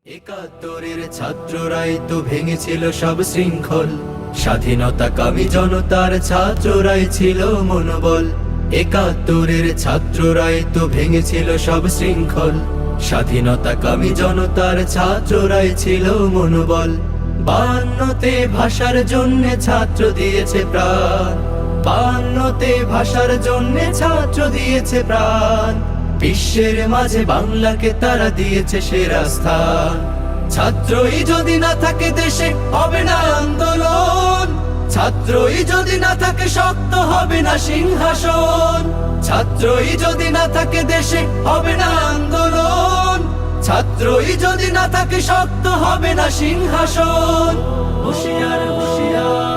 একাত্তরের ছাত্ররাই তো ভেঙেছিল সব শৃঙ্খল, স্বাধীনতা কামী জনতার ছাত্ররাই ছিল মনোবল। একাত্তরের ছাত্ররাই তো ভেঙেছিল সব শৃঙ্খল, স্বাধীনতা কামী জনতার ছাত্ররাই ছিল মনোবল। 52তে ভাষার জন্য ছাত্র দিয়েছে প্রাণ, 52তে ভাষার জন্য ছাত্র দিয়েছে প্রাণ। বিশ্বের মাঝে বাংলাকে তারা দিয়েছে সেরা স্থান। ছাত্রই যদি না থাকে দেশে হবে না আন্দোলন, ছাত্রই যদি না থাকে শক্ত হবে না সিংহাসন। ছাত্রই যদি না থাকে দেশে হবে না আন্দোলন, ছাত্রই যদি না থাকে শক্ত হবে না সিংহাসন। হুঁশিয়ার হুঁশিয়ার